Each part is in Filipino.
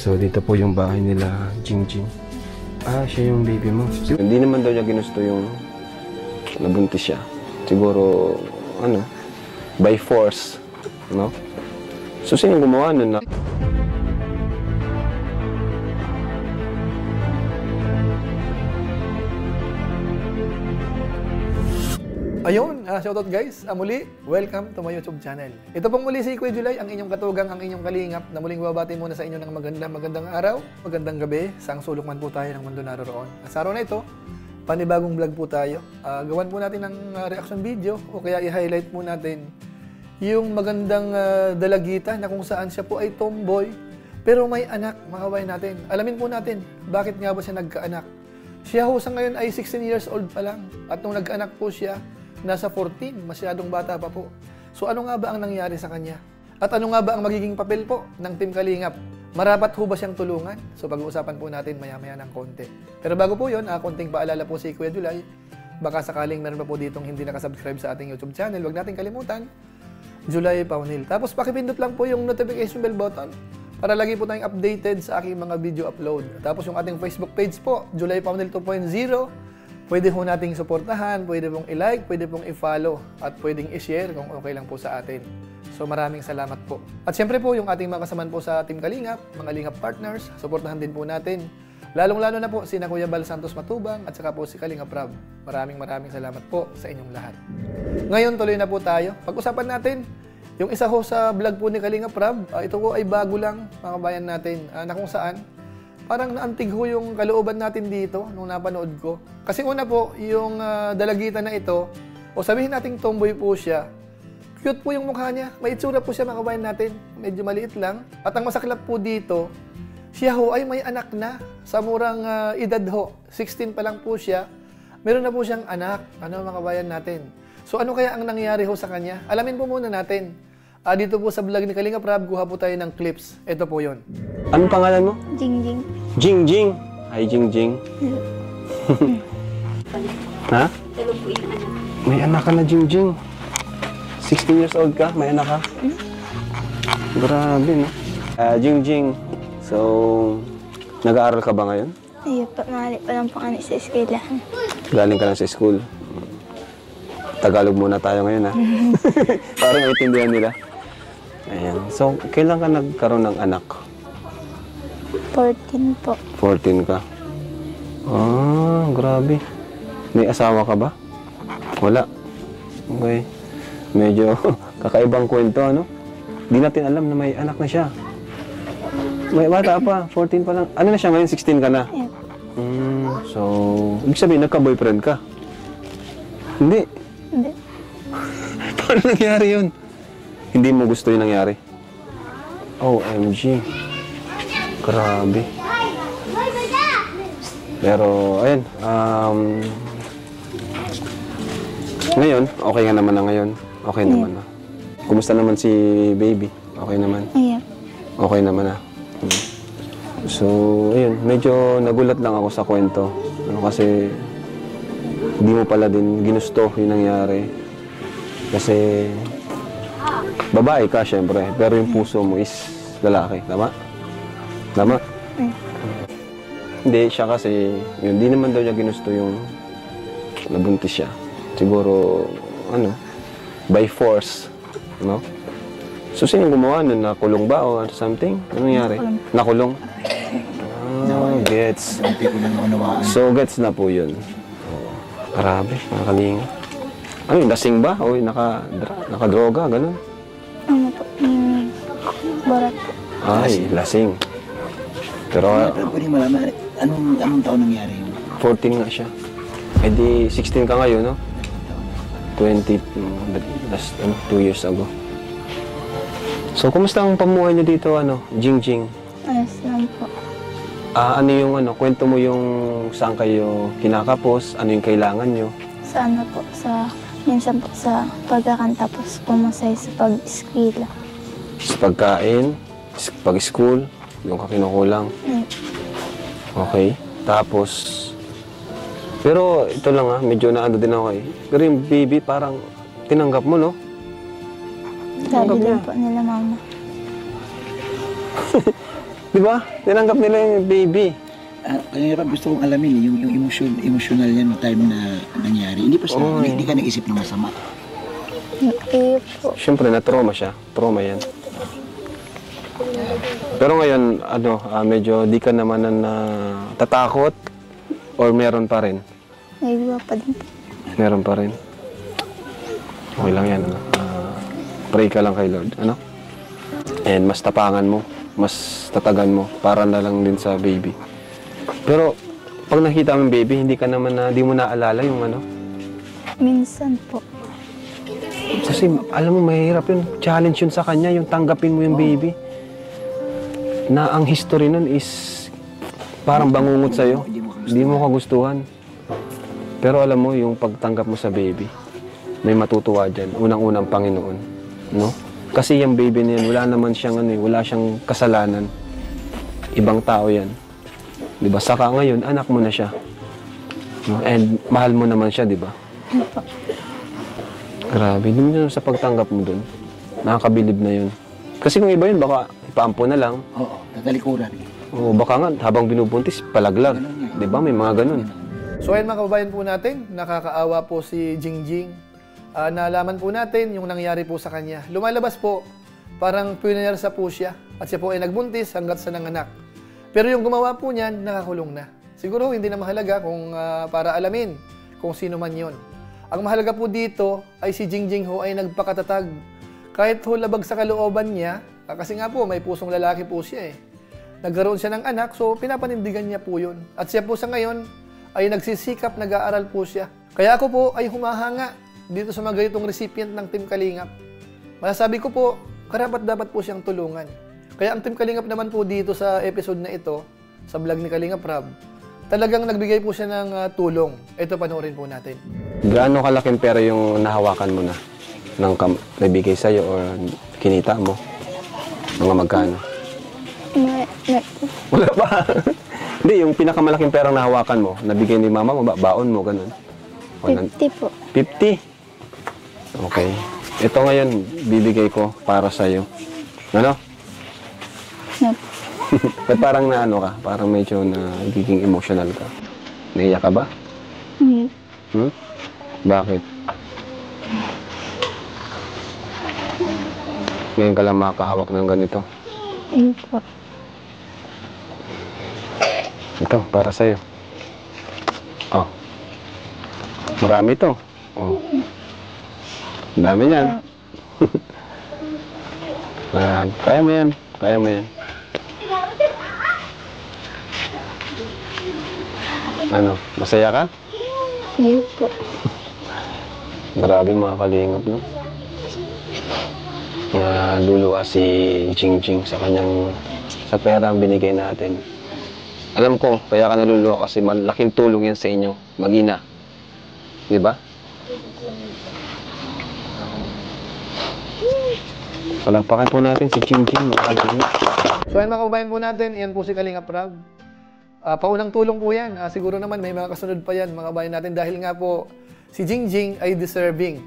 So, dito po yung bahay nila, Jingjing. Ah, siya yung baby mo. Hindi naman daw niya ginusto yung nabuntis siya. Siguro, ano, by force, no? So, sino gumawa nun na? Ayun, shoutout guys. Muli, welcome to my YouTube channel. Ito pong muli si Kuya July, ang inyong katugang, ang inyong kalingap, na muling babati muna sa inyo ng magandang araw, magandang gabi, saang sulok man po tayo ng mundo naroon. At sa araw na ito, panibagong vlog po tayo. Gawan po natin ng reaction video o kaya i-highlight po natin yung magandang dalagita na kung saan siya po ay tomboy pero may anak, mga kabayan natin. Alamin po natin, bakit nga ba siya nagkaanak? Siya ho sa ngayon ay 16 years old pa lang at nung nagkaanak po siya, nasa 14, masyadong bata pa po. So ano nga ba ang nangyari sa kanya? At ano nga ba ang magiging papel po ng Team Kalingap? Marapat ho ba siyang tulungan? So pag-uusapan po natin maya-maya ng konti. Pero bago po yun, konting paalala po si Kuya July. Baka sakaling meron pa po ditong hindi nakasubscribe sa ating YouTube channel, huwag natin kalimutan, July Paunil. Tapos pakipindot lang po yung notification bell button para lagi po tayong updated sa aking mga video upload. Tapos yung ating Facebook page po, July Paunil 2.0, pwede po nating suportahan, pwede pong i-like, pwede pong i-follow, at pwedeng i-share kung okay lang po sa atin. So maraming salamat po. At syempre po, yung ating mga kasamaan po sa Team Kalingap, mga Lingap partners, suportahan din po natin. Lalong-lalo na po sina Kuya Bal Santos Matubang at saka po si Kalingap Rob. Maraming salamat po sa inyong lahat. Ngayon tuloy na po tayo. Pag-usapan natin, yung isa ho sa vlog po ni Kalingap Rob, ito po ay bago lang, mga kabayan natin, na kung saan parang naantig ho yung kalooban natin dito nung napanood ko. Kasi una po, yung dalagita na ito, o sabihin nating tomboy po siya, cute po yung mukha niya. May itsura po siya, mga kabayan natin. Medyo maliit lang. At ang masaklap po dito, siya ho ay may anak na. Sa murang edad ho, 16 pa lang po siya. Meron na po siyang anak. Ano, mga kabayan natin? So ano kaya ang nangyari ho sa kanya? Alamin po muna natin. Dito po sa vlog ni Kalingap Rob, kuha po tayo ng clips. Ito po yun. Anong pangalan mo? Jingjing. Jingjing. Hi, Jingjing. Ha? Dalo po yung anak. May anak ka na, Jingjing. 16 years old ka? May anak ka? Grabe, no? Jingjing, so, nag-aaral ka ba ngayon? Ayun pa, mali pa lang pang sa eskwelahan. Galing ka lang sa school. Tagalog muna tayo ngayon, ha? Para maintindihan nila. Ayan. So, kailan ka nagkaroon ng anak? 14 po. 14 ka. Ah, grabe. May asawa ka ba? Wala. Okay. Medyo kakaibang kwento, ano? Di natin alam na may anak na siya. May bata pa, 14 pa lang. Ano na siya ngayon? 16 ka na? Ayun. So, ibig sabihin, nagka-boyfriend ka? Hindi. Hindi. Paano nangyari yun? Hindi mo gusto yung nangyari? OMG. Grabe. Pero, ayun. Ngayon, okay nga naman na ngayon. Okay naman na. Kumusta naman si baby? Okay naman? Ayun. Okay naman na. So, ayun. Medyo nagulat lang ako sa kwento. Kasi hindi mo pala din ginusto yung nangyari. Kasi babae ka, syempre. Pero yung puso mo is lalaki. Tama? Tama? Hindi, siya kasi, yun, di naman daw niya ginusto yung nabuntis siya. Siguro, ano, by force, no? So, sino gumawa nun? Nakulong ba o something? Ano nangyari? Nakulong. Gets. So, gets na po yun. Grabe, nakakalinga. Ano yun, lasing ba? O nakadroga, ganun? Ano po? Barat po. Ay, lasing. Pero, pwede malaman, anong taon nangyari yun? 14 nga siya. Eh di, 16 ka ngayon, no? 20, last, 2 years ago. So, kumusta ang pamuhay niyo dito, Jingjing? Ayos lang po. Ano yung, kwento mo yung saan kayo kinakapos, ano yung kailangan nyo? Sa ano po, minsan po sa pagkakanta po, pumasay sa pag-eskwela. Sa pagkain, pag-school, yung kakinukulang. Okay. Tapos, pero ito lang medyo naano din ako eh. Pero yung baby parang tinanggap mo, no? Sabi din po nila mama. Di ba? Tinanggap nila yung baby. Kaya gusto kong alamin yung emotional yan no time na nangyari. Hindi pa Oo, hindi ka nag-isip ng masama. Iyo po. Siyempre, na-trauma siya. Trauma yan. Pero ngayon, medyo di ka naman na tatakot or meron pa rin? Naiiwa pa din po. Meron pa rin. Okay lang yan. Pray ka lang kay Lord. Ano? And mas tapangan mo. Mas tatagan mo. Para na lang din sa baby. Pero, pag nakita mo yung baby, hindi mo naalala yung ano? Minsan po. Kasi, alam mo, mahirap yun. Challenge yun sa kanya, yung tanggapin mo yung baby. Na ang history nun is parang bangungot sa'yo. Hindi mo kagustuhan. Pero alam mo, yung pagtanggap mo sa baby, may matutuwa dyan. Unang-unang Panginoon. No? Kasi yung baby na yan, wala naman siyang, wala siyang kasalanan. Ibang tao yan. Diba? Saka ngayon, anak mo na siya. No? And mahal mo naman siya, diba? Grabe. Dun yun sa pagtanggap mo dun. Nakakabilib na yun. Kasi kung iba yun, baka ipaampo na lang. Oo, tatalikuran. O baka nga, habang binubuntis, palaglag. Diba? May mga ganun. So ayun mga kababayan po natin, nakakaawa po si Jingjing. Nalaman po natin yung nangyari po sa kanya. Lumalabas po, parang punersa po siya. At siya po ay nagbuntis hanggat sa nanganak. Pero yung gumawa po niyan, nakakulong na. Siguro hindi na mahalaga kung para alamin kung sino man yon. Ang mahalaga po dito ay si Jingjing ho ay nagpakatatag. Kahit ho labag sa kalooban niya, kasi nga po may pusong lalaki po siya eh. Nagkaroon siya ng anak, so pinapanindigan niya po yun. At siya po sa ngayon ay nagsisikap, nag-aaral po siya. Kaya ako po ay humahanga dito sa mga ganitong recipient ng Team Kalingap. Masasabi ko po, karapat-dapat po siyang tulungan. Kaya ang Team Kalingap naman po dito sa episode na ito, sa vlog ni Kalingap Rob, talagang nagbigay po siya ng tulong. Ito, panoorin po natin. Gaano kalaking pera yung nahawakan mo na? Nabigay sa'yo or kinita mo? Mga magkano? Wala pa. Hindi, yung pinakamalaking perang nahawakan mo, nabigay ni mama mo, baon mo, ganun? 50 po. 50? Okay. Ito ngayon, bibigay ko para sa'yo. Ano? Ba't parang naano ka? Parang medyo nagiging emotional ka. Naiyak ka ba? Hmm? Bakit? Ngayon ka lang makakahawak ng ganito. Iyo po. Ito, para sa'yo. Oh. Marami to. Oh. Ang dami yan. Kaya mo yan. Kaya mo yan. Ano? Masaya ka? Iyo po. Maraming mga kalingap, no? Luluwa si Jingjing sa pera ang binigay natin. Alam ko, kaya ka naluluwa kasi malaking tulong yan sa inyo. Mag-ina. Di ba? Palapakan po natin si Jingjing. So ayun mga kababayan po natin, yan po si Kalingap Rob. Paunang tulong po yan. Siguro naman may mga kasunod pa yan mga kababayan natin dahil nga po si Jingjing ay deserving.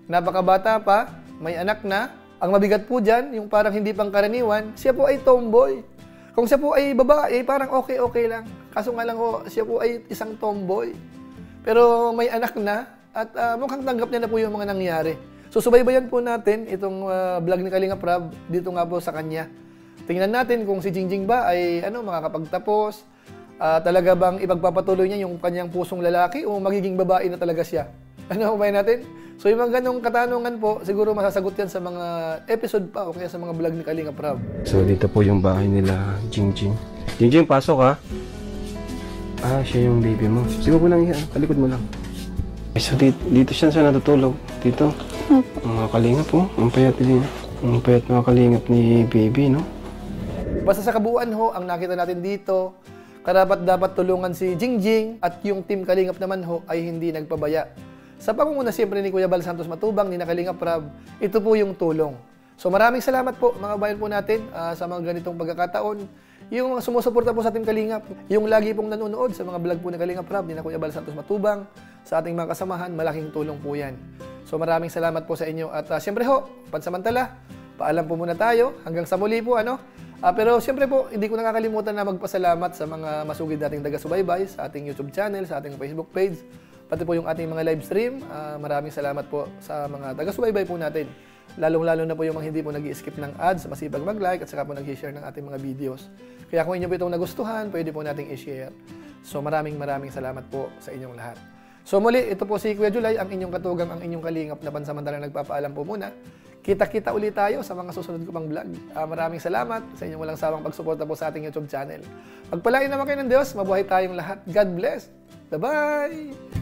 Napakabata pa, may anak na. Ang mabigat po dyan, yung parang hindi pang karaniwan, siya po ay tomboy. Kung siya po ay babae, parang okay lang. Kaso nga lang ho, siya po ay isang tomboy. Pero may anak na at mukhang tanggap niya na po yung mga nangyari. So subaybayan po natin itong vlog ni Kalingap Rob dito nga po sa kanya. Tingnan natin kung si Jingjing ba ay makakapagtapos. Talaga bang ipagpapatuloy niya yung kanyang pusong lalaki o magiging babae na talaga siya? Ano ba natin? So yung mga ganong katanungan po, siguro masasagot yan sa mga episode pa o kaya sa mga vlog ni Kalingap Rob. So dito po yung bahay nila, Jingjing. Jingjing, pasok ha. Siya yung baby mo. Sige mo lang yan, talikod mo lang. So dito siya natutulog. Dito. Mga kalingap po. Ang payat mga kalingap ni baby, no? Basta sa kabuuan ho, ang nakita natin dito, karapat-dapat tulungan si Jingjing at yung Team Kalingap naman ho ay hindi nagpabaya. Sa pangunguna siyempre ni Kuya Bal Santos Matubang, ni Kalingap Rob, ito po yung tulong. So maraming salamat po mga bayan po natin sa mga ganitong pagkakataon. Yung mga sumusuporta po sa Team Kalingap, yung lagi pong nanonood sa mga vlog po ni Kalingap Rob, ni Kuya Bal Santos Matubang, sa ating mga kasamahan, malaking tulong po yan. So maraming salamat po sa inyo at siyempre ho, pansamantala, paalam po muna tayo hanggang sa muli po Pero siyempre po, hindi ko nakakalimutan na magpasalamat sa mga masugid nating taga-subaybay sa ating YouTube channel, sa ating Facebook page, pati po yung ating mga live stream. Maraming salamat po sa mga taga-subaybay po natin. Lalong-lalo na po yung mga hindi po nag-i-skip ng ads, masipag mag-like at saka po nag-share ng ating mga videos. Kaya kung inyo po itong nagustuhan, pwede po nating i-share. So maraming salamat po sa inyong lahat. So muli, ito po si Kuya Julay, ang inyong katugang, ang inyong kalingap na pansamantalang nagpapaalam po muna. Kita-kita ulit tayo sa mga susunod ko pang vlog. Maraming salamat sa inyong walang sawang pagsuporta po sa ating YouTube channel. Pagpalain naman kayo ng Diyos, mabuhay tayong lahat. God bless. Bye-bye!